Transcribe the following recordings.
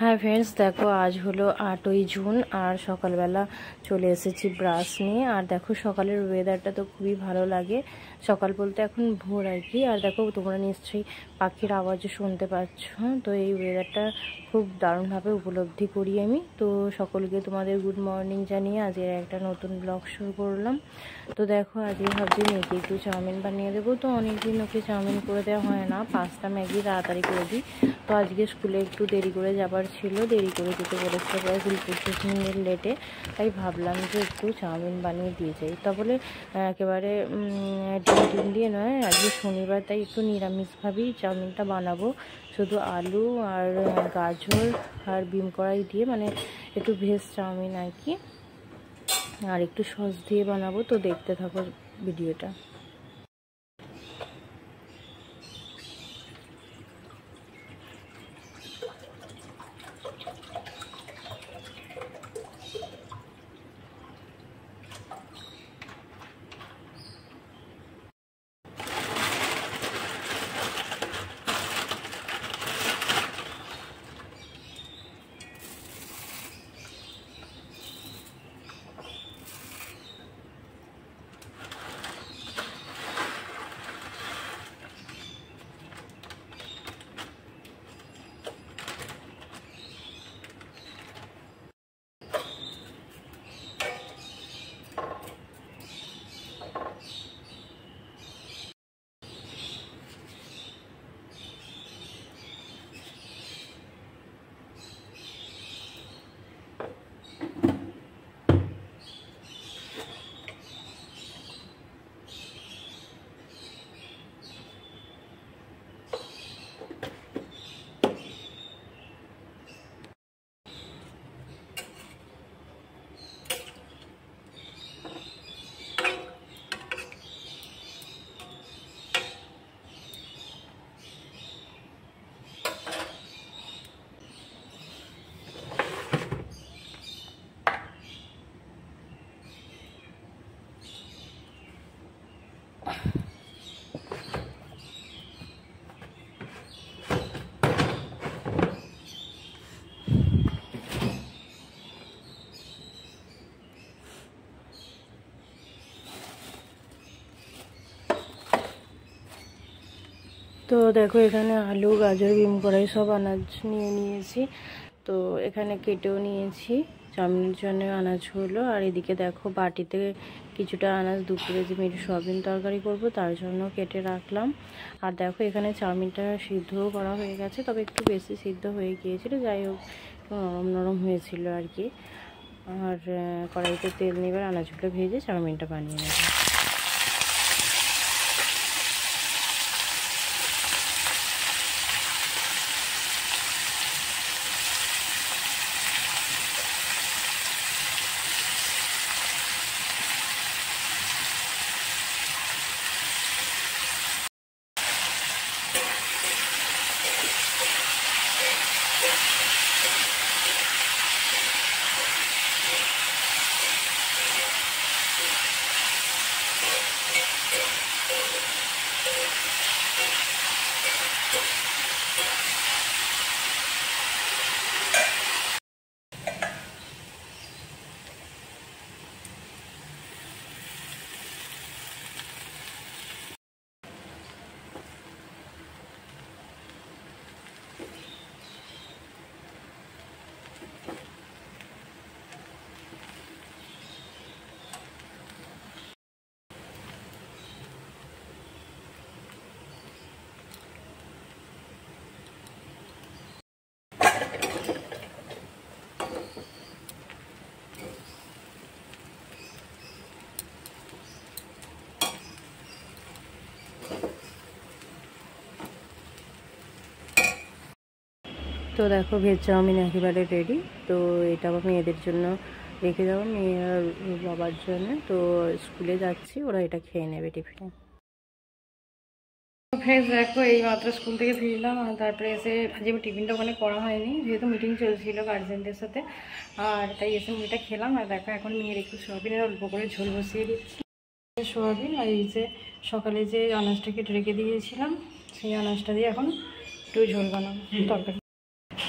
হ্যাঁ ফ্রেন্ডস, দেখো আজ হলো 8ই জুন আর সকালবেলা চলে এসেছি ব্রাশ নিয়ে। আর দেখো সকালের ওয়েদারটা তো খুবই ভালো লাগে, সকাল বলতে এখন ভোর আর কি। আর দেখো তোমরা নিশ্চয়ই পাখির আওয়াজও শুনতে পাচ্ছ। তো এই ওয়েদারটা খুব দারুণভাবে উপলব্ধি করি আমি। তো সকলকে তোমাদের গুড মর্নিং জানিয়ে আজকে একটা নতুন ব্লগ শুরু করলাম। তো দেখো আজকে ভাবছি মেয়েকে একটু চাউমিন বানিয়ে দেবো। তো অনেকদিন ওকে চাউমিন করে দেওয়া হয় না, পাস্তা ম্যাগি তাড়াতাড়ি করে দিই। তো আজকে স্কুলে একটু দেরি করে যাবার ছিল, দেরি করে যেতে বলেছে প্রায় 20-25 মিনিট লেটে। তাই ভাবলাম যে একটু চাউমিন বানিয়ে দিয়ে যাই। তাহলে একেবারে ডিম দিয়ে নয়, আজকে শনিবার তাই একটু নিরামিষভাবেই চাউমিনটা বানাবো। শুধু আলু আর গাজর আর বিম কড়াই দিয়ে, মানে একটু ভেজ চাউমিন আর কি, আর একটু সস দিয়ে বানাবো। তো দেখতে থাকো ভিডিওটা। তো দেখো এখানে আলু গাজর বিম কড়াই সব আনাজ নিয়ে নিয়েছি। তো এখানে কেটেও নিয়েছি চাউমিনের জন্য আনাজগুলো। আর এদিকে দেখো বাটিতে কিছুটা আনাজ, দুপুরে যে মেয়ের সয়াবিন তরকারি করব তার জন্য কেটে রাখলাম। আর দেখো এখানে চাউমিনটা সিদ্ধও করা হয়ে গেছে, তবে একটু বেশি সিদ্ধ হয়ে গিয়েছিল, যাই হোক নরম নরম হয়েছিল আর কি। আর কড়াইতে তেল নেবে, আনাজগুলো ভেজে চাউমিনটা বানিয়ে নেব। তো দেখো ভেজ চাউমিন একেবারে রেডি। তো এটা আমার মেয়েদের জন্য রেখে যাবো, মেয়ে আর বাবার জন্য। তো স্কুলে যাচ্ছি, ওরা এটা খেয়ে নেবে টিফিনে। ফ্রেন্ডস দেখো এই মাত্র স্কুল থেকে ফিরলাম, আর তারপরে এসে আজকে টিফিনটা ওখানে করা হয়নি, যেহেতু মিটিং চলছিল গার্জেনদের সাথে। আর তাই এসে মুড়িটা খেলাম। আর দেখো এখন মেয়ের একটু সোয়াবিনের অল্প করে ঝোল বসিয়ে দিচ্ছি। সোয়াবিন আর এই যে সকালে যে আনাজটা কেটে রেখে দিয়েছিলাম, সেই আনাজটা দিয়ে এখন একটু ঝোল বানাবো তরকারি।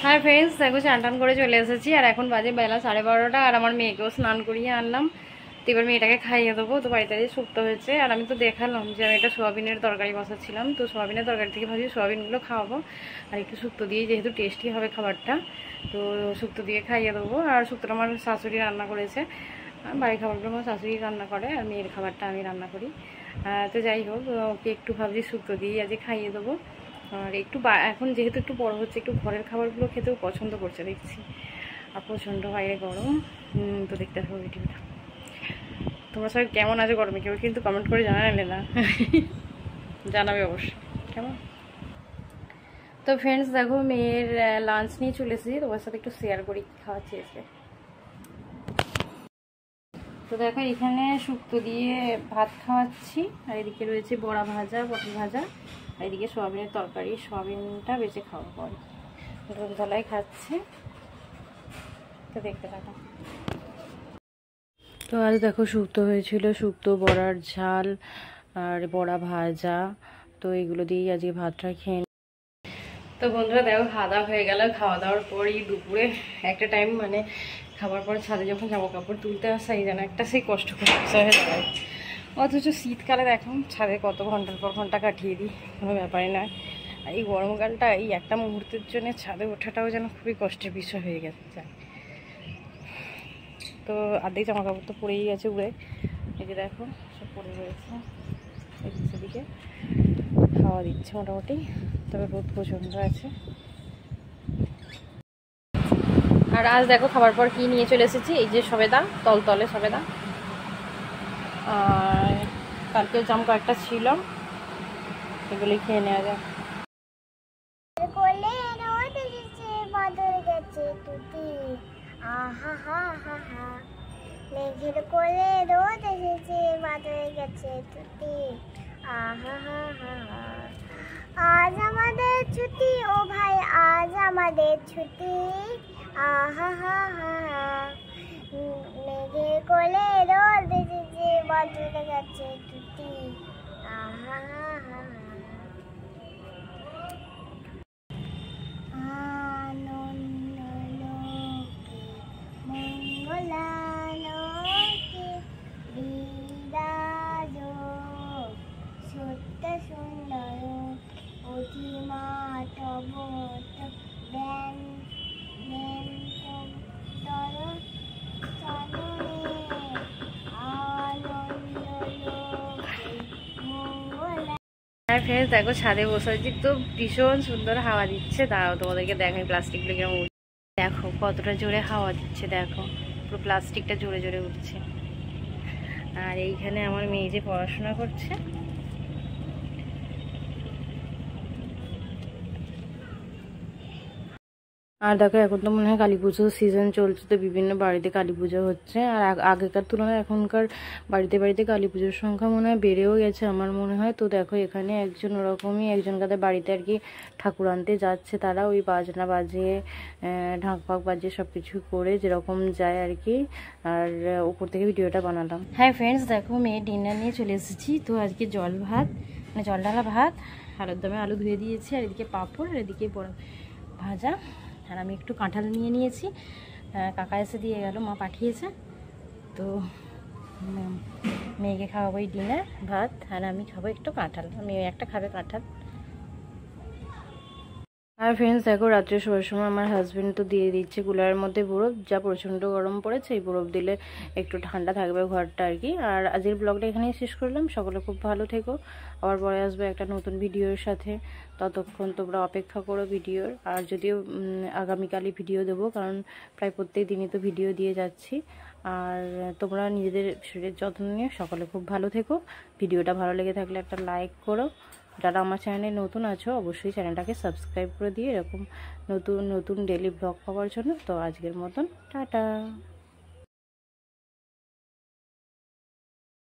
হ্যাঁ ফ্রেন্ডস, দেখো চান টান করে চলে এসেছি আর এখন বাজে বেলা 12:30 আর আমার মেয়েকেও স্নান করিয়ে আনলাম। তো এবার মেয়েটাকে খাইয়ে দেবো। তো বাড়িতে শুক্তো হয়েছে আর আমি তো দেখালাম যে আমি একটা সোয়াবিনের তরকারি বসাচ্ছিলাম। তো সোয়াবিনের তরকারি থেকে ভাবছি সোয়াবিনগুলো খাওয়াবো আর একটু শুক্তো দিয়ে, যেহেতু টেস্টি হবে খাবারটা, তো শুক্তো দিয়ে খাইয়ে দেবো। আর শুক্তোটা আমার শাশুড়ি রান্না করেছে, বাড়ির খাবারগুলো আমার শাশুড়ি রান্না করে আর মেয়ের খাবারটা আমি রান্না করি। তো যাই হোক, ওকে একটু ভাবছি শুক্তো দিয়ে আজকে খাইয়ে দেবো। আর একটু এখন যেহেতু একটু বড় হচ্ছে, একটু ঘরের খাবারগুলো খেতেও পছন্দ করছে দেখছি। আর প্রচণ্ড বাইরে গরম। তো দেখতে থাকো ভিডিওটা। তোমরা সবাই কেমন আছো গরমে? কেউ কিন্তু কমেন্ট করে জানালে না, জানাবে অবশ্যই কেমন। তো ফ্রেন্ডস দেখো, মেয়ের লাঞ্চ নিয়ে চলে এসেছি, তোমার সাথে একটু শেয়ার করি কী খাওয়াচ্ছি এসে। তো দেখো, এখানে শুক্তো দিয়ে ভাত খাওয়াচ্ছি আর এদিকে রয়েছে বড়া ভাজা, পটল ভাজা, আর এদিকে সোয়াবিনের তরকারি। সোয়াবিনটা বেঁচে খাওয়া পরে ঝোলাই খাচ্ছে। তো দেখতে থাকো। তো আজ দেখো শুক্তো হয়েছিল, শুক্তো, বড়ার ঝাল আর বড়া ভাজা। তো এগুলো দিয়েই আজকে ভাতটা খেয়ে। তো বন্ধুরা দেখো, খাওয়া দাওয়া হয়ে গেল। খাওয়া দাওয়ার পরই দুপুরে একটা টাইম, মানে খাবার পর ছাদে যখন জামা কাপড় তুলতে আসা, এই যেন একটা সেই কষ্ট করে হয়ে যায়। অথচ শীতকালে দেখো ছাদে কত ঘন্টার পর ঘন্টা কাটিয়ে দিই, কোনো ব্যাপারই নয়। আর এই গরমকালটা এই একটা মুহূর্তের জন্য ছাদে ওঠাটাও যেন খুবই কষ্টের বিষয় হয়ে গেছে। তো আর্ধেক জামা কাপড় তো পরেই গেছে উড়ে, এই যে দেখো সব পরে রয়েছে। এদিকে হাওয়া দিচ্ছে মোটামুটি, তবে রোদ প্রচণ্ড আছে। আর আজ দেখো খাবার পর কি নিয়ে চলে এসেছি, এই যে সবেদা, তলতলে সবেদা। আর কালকে জাম কয়েকটা ছিল, এগুলি খেয়ে নেওয়া যায়। মেঘের কোলে রোদ এসেছে, বাদল গেছে তুতি, আহা হা হা হা। আজ আমাদের ছুটি ও ভাই, আজ আমাদের ছুটি, আহা হা হা হা। মেঘের কোলে রোদ এসেছে, বাদল গেছে তুতি, আহা হা হা হা। আনন্দ লোকে মঙ্গলালোকে বিরাজ সত্য সুন্দর অধিমা তব ব্যান তর চরণে আনন্দ লোকে মঙ্গলা। হ্যাঁ ফ্রেন্ডস দেখো, ছাদে বসে আছি, তো ভীষণ সুন্দর হাওয়া দিচ্ছে। দাঁড়াও তোমাদেরকে দেখাই প্লাস্টিকগুলো কেমন উঠছে। দেখো কতটা জোরে হাওয়া দিচ্ছে, দেখো পুরো প্লাস্টিকটা জোরে জোরে উঠছে। আর এইখানে আমার মেয়ে যে পড়াশোনা করছে। আর দেখো, এখন তো মনে হয় কালী পুজোর সিজন চলছে, তো বিভিন্ন বাড়িতে কালী পুজো হচ্ছে। আর আগেকার তুলনায় এখনকার বাড়িতে বাড়িতে কালী পুজোর সংখ্যা মনে হয় বেড়েও গেছে আমার মনে হয়। তো দেখো এখানে একজন ওরকমই, একজন কাদের বাড়িতে আর কি ঠাকুর আনতে যাচ্ছে, তারা ওই বাজনা বাজিয়ে ঢাক ফাঁক বাজিয়ে সব কিছু করে যেরকম যায় আর কি। আর উপর থেকে ভিডিওটা বানালাম। হ্যাঁ ফ্রেন্ডস দেখো, মেয়ে ডিনার নিয়ে চলে এসেছি। তো আজকে জল ভাত, মানে জল ঢালা ভাত, আলুর দমে আলু ধুয়ে দিয়েছি, আর এদিকে পাঁপড়, আর এদিকে বড় ভাজা। আর আমি একটু কাঁঠাল নিয়ে নিয়েছি, কাকা এসে দিয়ে গেল, মা পাঠিয়েছে। তো মেয়েকে খাওয়াবো এই ডিনার ভাত, আর আমি খাবো একটু কাঁঠাল, মেয়ে একটা খাবে কাঁঠাল। আর ফ্রেন্ডস দেখো, রাত্রে শোয়ার সময় আমার হাজব্যান্ড তো দিয়ে দিচ্ছে কুলারের মধ্যে বরফ, যা প্রচণ্ড গরম পড়েছে, এই বরফ দিলে একটু ঠান্ডা থাকবে ঘরটা আর কি। আর আজকের ব্লগটা এখানেই শেষ করলাম। সকলে খুব ভালো থেকো, আবার পরে আসবে একটা নতুন ভিডিওর সাথে। ততক্ষণ তোমরা অপেক্ষা করো ভিডিওর। আর যদিও আগামীকালই ভিডিও দেবো, কারণ প্রায় প্রত্যেক দিনই তো ভিডিও দিয়ে যাচ্ছি। আর তোমরা নিজেদের শরীরের যত্ন নিয়ে সকলে খুব ভালো থেকো। ভিডিওটা ভালো লেগে থাকলে একটা লাইক করো। যারা আমার চ্যানেলে নতুন আছো অবশ্যই চ্যানেলটাকে সাবস্ক্রাইব করে দিয়ে এরকম নতুন নতুন ডেলি ব্লগ পাওয়ার জন্য। তো আজকের মতন টাটা।